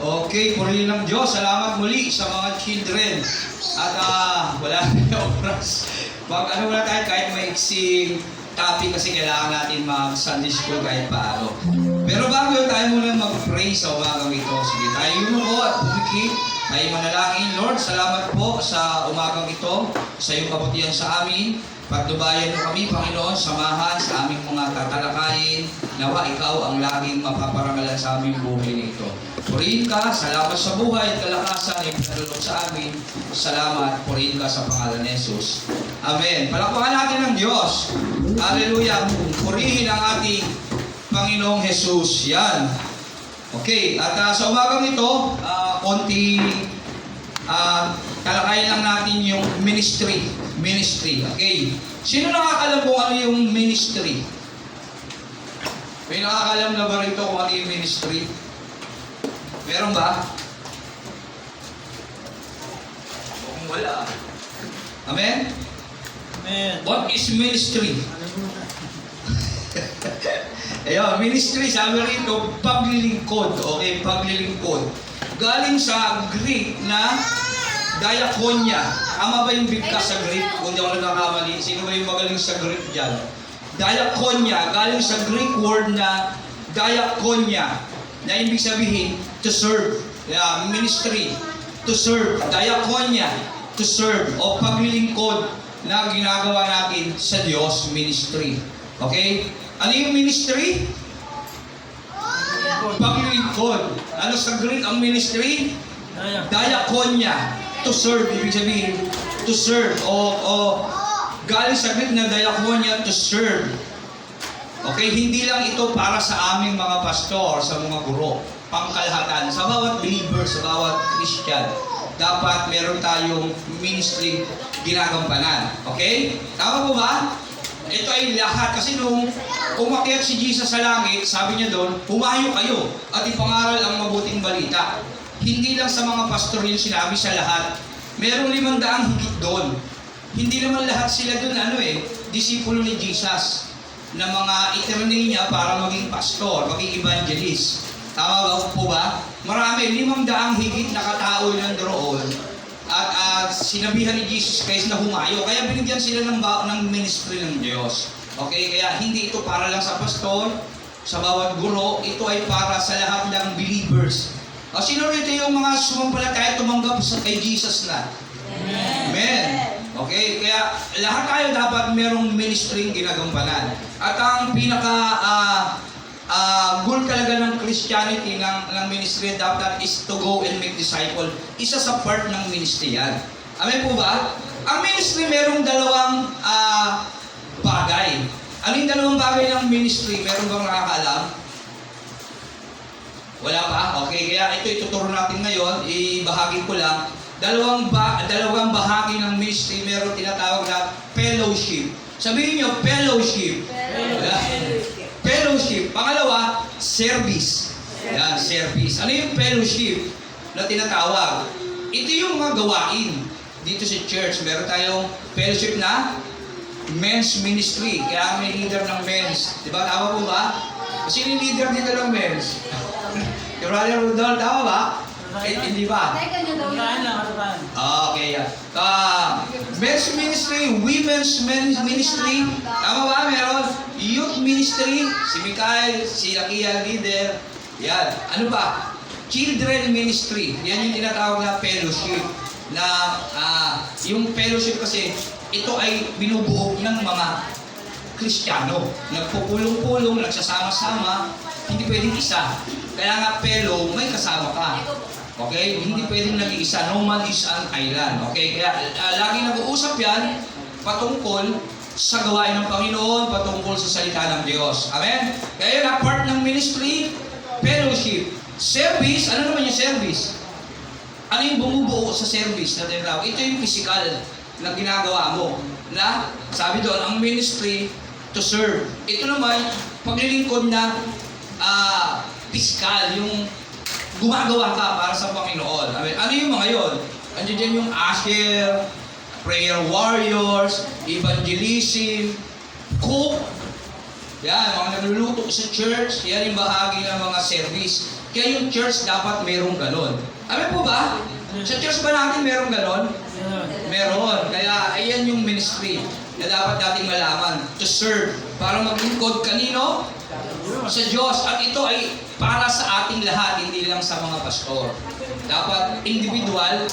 Okay, purihin ng Diyos. Salamat muli sa mga children. At wala na oras. Wala tayo kahit may iksing topic kasi kailangan natin mag-Sunday school kahit paano. Pero bago yun, tayo muna mag-pray sa umagang ito. Sige, tayo yun po at bumikit. Tayo manalangin. Lord, salamat po sa umagang ito, sa iyong kabutihan sa amin. Pagdubayan mo kami, Panginoon, samahan sa aming mga tatalakayin. Nawa, ikaw ang laging mapaparangalan sa aming buhay nito. Purihin ka, salamat sa buhay at kalakasan na ipinalulog sa amin. Salamat, purihin ka sa pangalan ni Jesus. Amen. Palakpakan natin ng Diyos. Hallelujah. Purihin ang ating Panginoong Jesus. Yan. Okay, at sa umagang ito, talakayin lang natin yung ministry. Ministry, okay. Sino nakakalam kung ano yung ministry? May nakakalam na ba rito kung ano yung ministry? Meron ba? Kung wala. Amen? Amen. What is ministry? Ayun, ministry, sabi rito, paglilingkod. Okay, paglilingkod. Galing sa Greek na diakonia. Tama ba yung bigkas sa Greek? Kung di ako nagkakamali, sino ba yung magaling sa Greek dyan? Diakonia, galing sa Greek word na diakonia, na ibig sabihin, to serve. Yeah, ministry, to serve. Diakonia, to serve. O paglilingkod na ginagawa natin sa Diyos, ministry. Okay? Ano yung ministry? Paglilingkod. Ano sa Greek ang ministry? Diakonia. To serve, ibig sabihin, to serve, o galing sa Greek na diakonia, to serve. Okay, hindi lang ito para sa aming mga pastor, sa mga guro, pangkalahatan, sa bawat believer, sa bawat Christian, dapat meron tayong ministry ginagampanan. Okay? Tama po ba? Ito ay lahat, kasi nung umakyat si Jesus sa langit, sabi niya doon, humayo kayo at ipangaral ang mabuting balita. Hindi lang sa mga pastor yung sinabi, sa lahat. Merong 500 higit doon. Hindi naman lahat sila doon, disipulo ni Jesus na mga itinrain niya para maging pastor, maging evangelist. Tama ba po ba? Marami, 500 higit na katao yun doon. At sinabihan ni Jesus Christ na humayo. Kaya binigyan sila ng ministry ng Diyos. Okay, kaya hindi ito para lang sa pastor, sa bawat guro, ito ay para sa lahat ng believers. Sino rito yung mga sumampalataya tumanggap kay Jesus na? Amen. Amen. Okay, kaya lahat tayo dapat merong ministry ginagampanan. At ang goal talaga ng Christianity, ng ministry dapat is to go and make disciple. Isa sa part ng ministry yan. Amen po ba? Ang ministry merong dalawang bagay. Ano yung dalawang bagay ng ministry? Meron bang nakakaalam? Wala pa? Okay, kaya ito ituturo natin ngayon, ibahagi ko lang. Dalawang bahagi ng ministry, meron tinatawag na fellowship. Sabihin nyo, fellowship. Fellowship. Pangalawa, service. Yan, service. Ano yung fellowship na tinatawag? Ito yung mga gawain. Dito sa church, meron tayong fellowship na men's ministry. Kaya may leader ng men's. Diba? Tama po ba? Sino yung leader dito ng men's? Yung Brother Rudolph, tama ba? Hindi ba? Okay, yan. Men's ministry, women's ministry, tama ba? Meron youth ministry, si Mikael, si Lakia leader. Yan. Ano ba? Children ministry. Yan yung tinatawag na fellowship. Na yung fellowship kasi, ito ay binubuo ng mga Kristiyano. Nagpupulong-pulong, nagsasama-sama, hindi pwedeng isa. Kaya nga, fellow, may kasama ka. Okay? Hindi pwedeng nag-iisa. No man is an island. Okay? Kaya lagi nag-uusap yan patungkol sa gawain ng Panginoon, patungkol sa salita ng Diyos. Amen? Kaya na part ng ministry, fellowship. Service, ano naman yung service? Ano yung bumubuo sa service na tinatawag? Ito yung physical na ginagawa mo. Na, sabi doon, ang ministry to serve. Ito naman, paglilingkod na piskal, yung gumagawa ka para sa Panginoon. Amen. Ano yung mga yun? Andiyan dyan yung usher, prayer warriors, evangelism, cook, Yan, mga nagluluto sa church, yan yung bahagi ng mga service. Kaya yung church dapat merong ganon. Alam po ba? Sa church ba natin merong ganon? Meron. Kaya ayan yung ministry na dapat nating malaman. To serve. Para maglingkod kanino? Sa Diyos. At ito ay para sa ating lahat, hindi lang sa mga pastor. Dapat individual,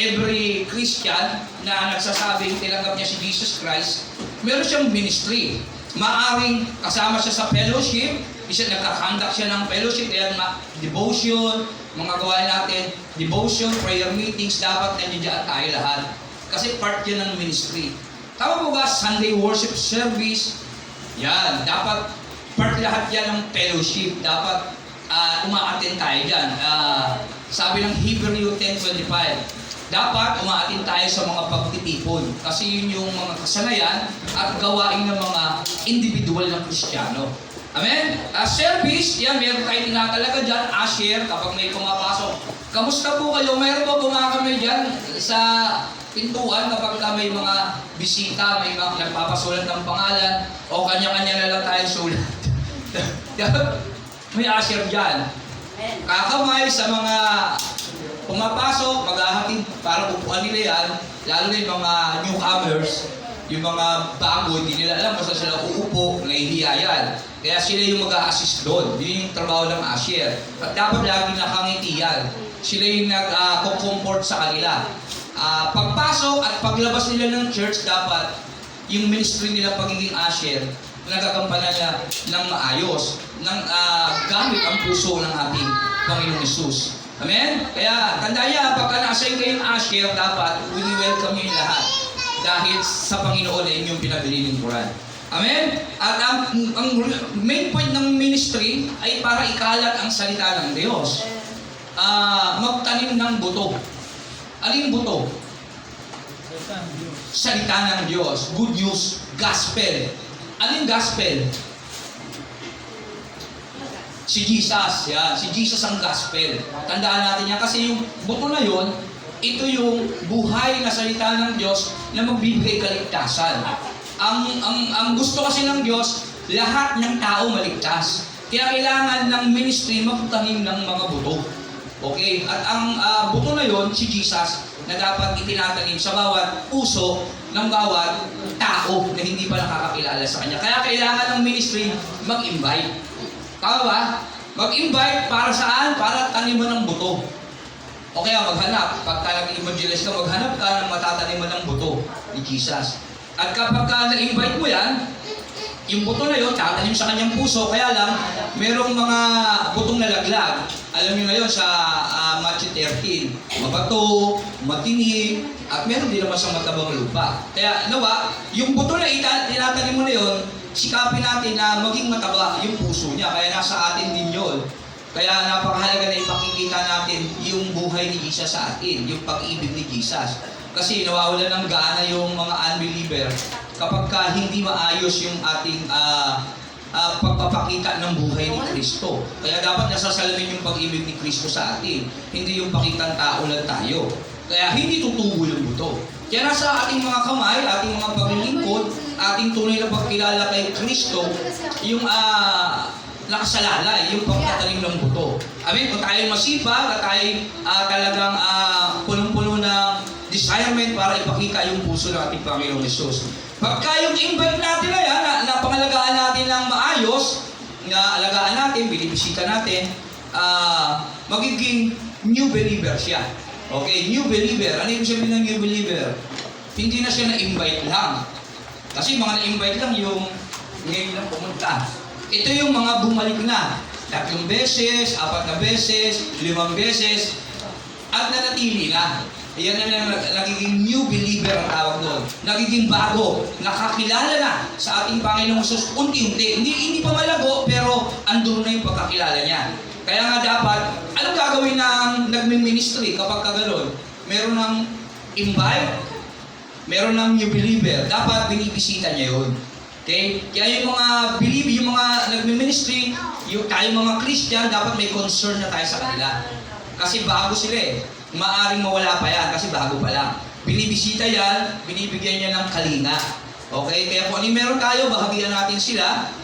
every Christian na nagsasabing tinanggap niya si Jesus Christ, meron siyang ministry. Maaring kasama siya sa fellowship, nagkakandak siya ng fellowship, kaya devotion, mga gawain natin, devotion, prayer meetings, dapat nandiyan tayo lahat. Kasi part yan ng ministry. Tama po ba? Sunday worship service, yan, dapat part lahat yan ng fellowship. Dapat umaattend tayo dyan. Sabi ng Hebrew 10:25, dapat umaatin tayo sa mga pagtitipon kasi yun yung mga kasanayan at gawain ng mga individual ng Kristiyano. Amen? Service, yan, meron tayo tinatalaga dyan, usher, kapag may pumapasok. Kamusta po kayo? Meron ba kumakamay dyan sa pintuan kapag may mga bisita, may mga nagpapasulat ng pangalan, o kanya-kanya na lang tayo sulat. May usher dyan. Kakamay sa mga pumapasok, maghahatid para upuan nila yan, lalo na yung mga newcomers, yung mga bago, hindi nila alam basta sila uupo, nahihiya yan. Kaya sila yung mag-a-assist doon. Yun yung trabaho ng usher. At dapat lagi nakangiti yan. Sila yung nag-comfort sa kanila. Pagpasok at paglabas nila ng church, dapat yung ministry nila pagiging usher, nagagampanan niya ng maayos, ng gamit ang puso ng ating Panginoong Hesus. Amen? Kaya tandaan niya, pagka na-assign kayong usher, dapat welcome niyo yung lahat. Dahil sa Panginoon ay inyong pinabililingkuran. Amen? At ang main point ng ministry ay para ikalat ang salita ng Diyos. Magtanim ng buto. Aling buto? Salita ng Diyos. Good news. Gospel. Aling gospel? Si Jesus, yan. Si Jesus ang gospel. Tandaan natin yan kasi yung buto na yon, ito yung buhay na salita ng Diyos na magbibigay kaligtasan. Ang gusto kasi ng Diyos, lahat ng tao maligtas. Kaya kailangan ng ministry magtanim ng mga buto. Okay? At ang buto na yon, si Jesus, na dapat itinatanim sa bawat puso ng bawat tao na hindi pa nakakakilala sa Kanya. Kaya kailangan ng ministry mag-invite. Tama ba? Mag-invite para saan? Para taniman ng buto. O kaya maghanap. Pagka nag-evangelize ka, maghanap ka ng matataniman ng buto ni Jesus. At kapag na-invite mo yan, yung buto na yun, tatanim sa kanyang puso. Kaya lang, merong mga butong nalaglag. Alam niyo na yun sa Matthew 13. Mabato, matinig, at meron din naman sa matabang lupa. Kaya nawa, yung buto na tinatanim mo na yun, sikapin natin na maging mataba yung puso niya. Kaya nasa atin din yun. Kaya napakahalaga na ipakikita natin yung buhay ni Jesus sa atin, yung pag-ibig ni Jesus. Kasi nawawala ng gana yung mga unbeliever kapag hindi maayos yung ating pagpapakita ng buhay ni Kristo. Kaya dapat nasasalamin yung pag-ibig ni Kristo sa atin, hindi yung pakitang tao lang tayo. Kaya hindi tutubo yung buto. Kaya nasa ating mga kamay, ating mga paglilingkod, ating tunay na pagkilala kay Kristo, yung nakasalalay, yung pagtatanim ng buto. Amen? Kung tayo masipag at tayo talagang punong-puno ng desirement para ipakita yung puso ng ating Panginoong Hesus. Pagka yung invite natin na yan, na pangalagaan natin ng maayos, na alagaan natin, binibisita natin, magiging new believer siya. Okay, new believer. Ano yung sabihin ng new believer? Hindi na siya na-invite lang. Kasi mga na-invite lang yung ngayon lang pumunta. Ito yung mga bumalik na. 3 beses, 4 na beses, 5 beses, at nanatili na. Yan na nagiging new believer ang tawag doon. Nagiging bago, nakakilala na sa ating Panginoong Hesus unti-unti. Hindi pa malago, pero andun na yung pagkakilala niya. Kaya nga dapat, anong gagawin ng nagmi-ministry kapag kagano'n? Meron ng invite, meron ng new believer. Dapat binibisita niya yun. Okay? Kaya yung mga believer, yung mga nagmi-ministry, tayo mga Christian, dapat may concern na tayo sa kanila. Kasi bago sila eh. Maaring mawala pa yan kasi bago pa lang. Binibisita yan, binibigyan niya ng kalinga. Okay? Kaya kung ano meron tayo, bahagian natin sila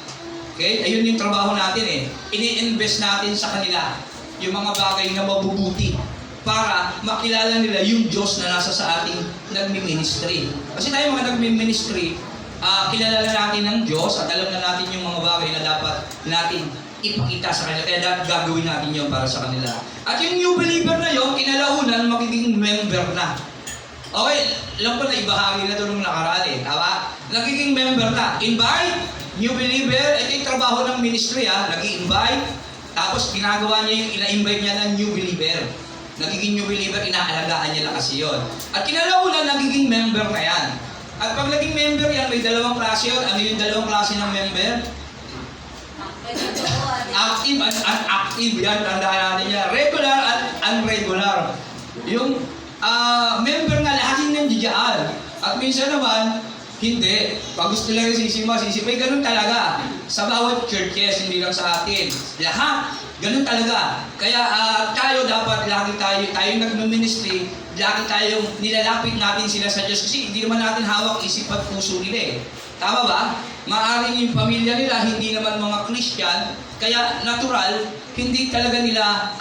Okay? Ayun yung trabaho natin eh. Ini-invest natin sa kanila yung mga bagay na mabubuti para makilala nila yung Diyos na nasa sa ating nagmi-ministry. Kasi tayo mga nagmi-ministry, kilala na natin ng Diyos at alam na natin yung mga bagay na dapat natin ipakita sa kanila. Kaya dapat gagawin natin yun para sa kanila. At yung new believer na yun, kinalaunan, magiging member na. Okay, alam ko na ibahagi na ito nung nakaraan eh. Tama? Nagiging member na. Invite, new believer, ito yung trabaho ng ministry nag-i-invite, tapos ginagawa niya yung ina-invite niya ng new believer. Nagiging new believer, inaalagaan niya na kasi yun. At kinalaunan, nagiging member na yan. At pag naging member yan, may dalawang klase yun. Ano yung dalawang klase ng member? Active and unactive. Yan, tandaan natin yan. Regular at unregular. Yung member nga laging nandiyan. At minsan naman, hindi. Pag gusto lang yung sisima. Ganun talaga. Sa bawat churches, hindi lang sa atin. Lahat, ganun talaga. Kaya tayo dapat, lagi tayo nagme-ministry, lagi tayong nilalapit natin sila sa Diyos. Kasi hindi naman natin hawak isip at puso nila eh. Tama ba? Maaring yung pamilya nila, hindi naman mga Christian, kaya natural, hindi talaga nila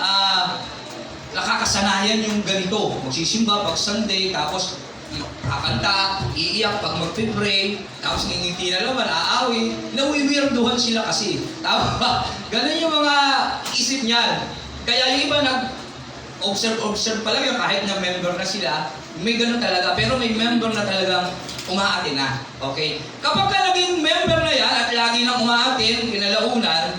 nakakasanayan yung ganito. Magsisimba pag Sunday, tapos kakanta, iiyak pag mag-pray, tapos ngingiti na naman, aawi, nawiwirduhan sila kasi. Tama ba? Ganun yung mga isip niyan. Kaya yung iba observe pa lang yun, kahit na member na sila, may ganun talaga. Pero may member na talagang umaatin na. Okay? Kapag ka naging member na yan at lagi nang umaatin, kinalaunan,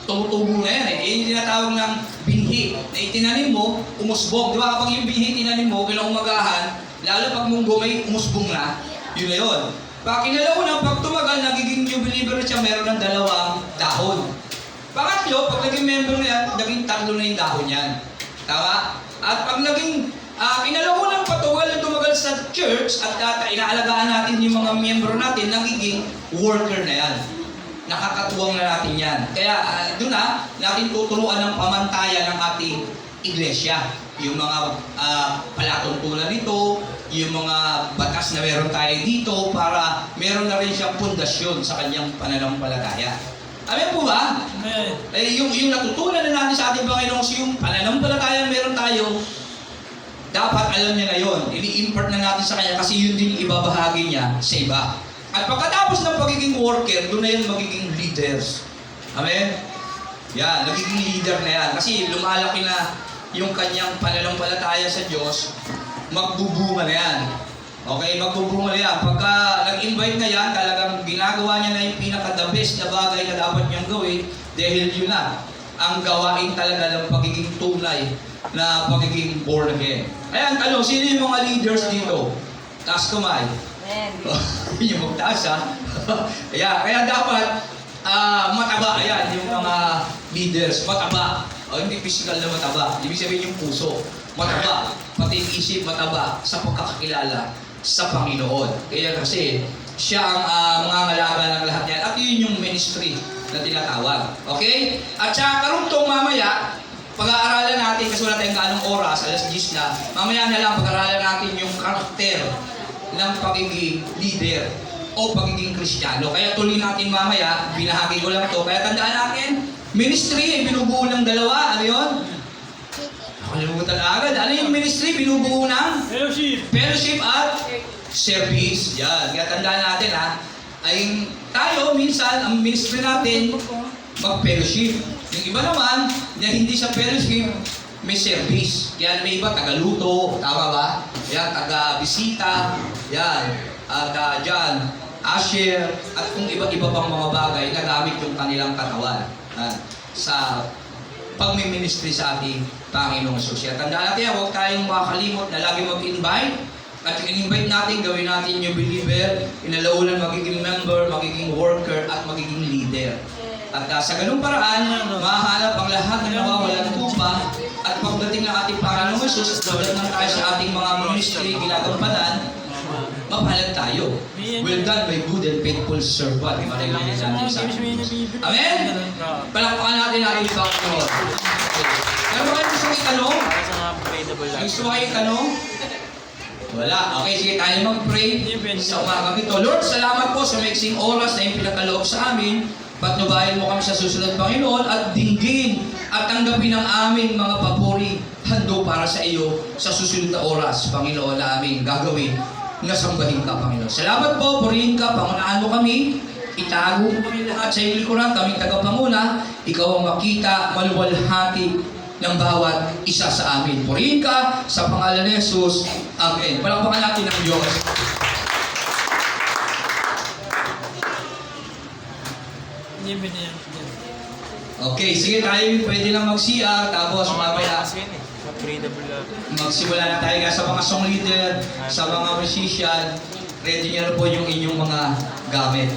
tumutubo na yan eh. Yung tinatawag ng binhi na itinanim mo, umusbong. Di ba kapag yung binhi tinanim mo, kinaumagahan, lalo pag munggo may umusbong na, yun na yun. Pag kinalaunan, pag tumagal, nagiging new believer na siya, meron ng dalawang dahon. Pangatlo, pag naging member na yan, naging tatlo na yung dahon yan. Tama? At pag naging kinalaunan tumagal sa church at inaalagaan natin yung mga miyembro natin, nagiging worker na yan. Nakakatuwang na natin yan. Kaya doon natin tuturuan ng pamantayan ng ating iglesia. Yung mga palatuntunan nito, yung mga batas na meron tayo dito para meron na rin siyang pundasyon sa kanyang pananampalataya. Amen po ba? Amen. Yung natutunan na natin sa ating Panginoon, yung pananampalataya meron tayo, dapat alam niya na yun. Ini-impart na natin sa kanya kasi yun din ibabahagi niya sa iba. At pagkatapos ng pagiging worker, doon na yun magiging leaders. Amen? Yan, nagiging leader na yan. Kasi lumalaki na yung kanyang pananampalataya sa Diyos, magbubunga na yan. Okay, magbubunga na yan. Pagka nag-invite na yan, talagang ginagawa niya na yung pinaka-the best na bagay na dapat niyang gawin dahil yun na ang gawain talaga ng pagiging tunay na pagiging born again. Ayan, tanong, sino yung mga leaders dito? Taas kamay. Amen. Yung magtaas Ayan, kaya dapat mataba. Ayan, yung mga leaders, mataba. Hindi physical na mataba. Ibig sabihin yung puso. Mataba. Pati yung isip mataba sa pagkakakilala sa Panginoon. Kaya kasi, siya ang mangangalaga ng lahat yan. At yun yung ministry na tinatawag. Okay? At sa karugtong mamaya, pag-aaralan natin, kasi wala tayong ganong oras, alas 10 na, mamaya na lang pag-aaralan natin yung karakter ng pagiging leader o pagiging Kristiyano. Kaya tuloy natin mamaya, binahagi ko lang to. Kaya tandaan natin, ministry ay binubuo ng dalawa. Ano yun? Nakalimutan agad. Ano yung ministry? Binubuo ng fellowship at service. Yan. Kaya tandaan natin ay tayo minsan, ang ministry natin, mag-fellowship. Yung iba naman, na hindi sa fellowship, may service. Yan, may iba, tagaluto, tama ba? Yan, taga-bisita, yan, at dyan, usher, at kung iba-iba pang mga bagay na gamit yung kanilang katawan sa pagmiministry sa ating Panginoong Jesus. Tandaan natin, huwag tayong makakalimot na lagi mag-invite. At yung in-invite natin, gawin natin yung believer, inalaunan magiging member, magiging worker, at magiging leader. At sa ganung paraan, mahahanap ang lahat ng nawawalang tupa. At pagdating ng ating Panginoong Jesus, dahil na tayo sa ating mga ministry, ginagampanan, mapalad tayo. Well done, my good and faithful servant. Maririnig natin sa Amen? Palakpakan natin ang ating Panginoon. Pero kayo gusto kayo itanong? Gusto kayo itanong? Wala. Okay, sige tayo mag-pray sa umagang ito. Lord, salamat po sa maiksing oras na yung pinakaloob sa amin Patnubayan mo kami sa susunod, Panginoon, at dinggin at tanggapin ang aming mga papuri hando para sa iyo sa susunod na oras, Panginoon, na aming gagawin na sambahin ka, Panginoon. Salamat po, purihin ka, pangunaan mo kami, itago mo kami lahat sa iyong likuran, kaming tagapanguna, ikaw ang makita, maluwalhati ng bawat isa sa amin. Purihin ka sa pangalan ni Jesus. Amen. Palakpakan natin ang Diyos. Hindi binigyan. Okay, sige tayo pwede lang mag-CR, tapos mamaya magsimula na tayo nga sa mga song leader, sa mga musician. Ready niyo na po yung inyong mga gamit.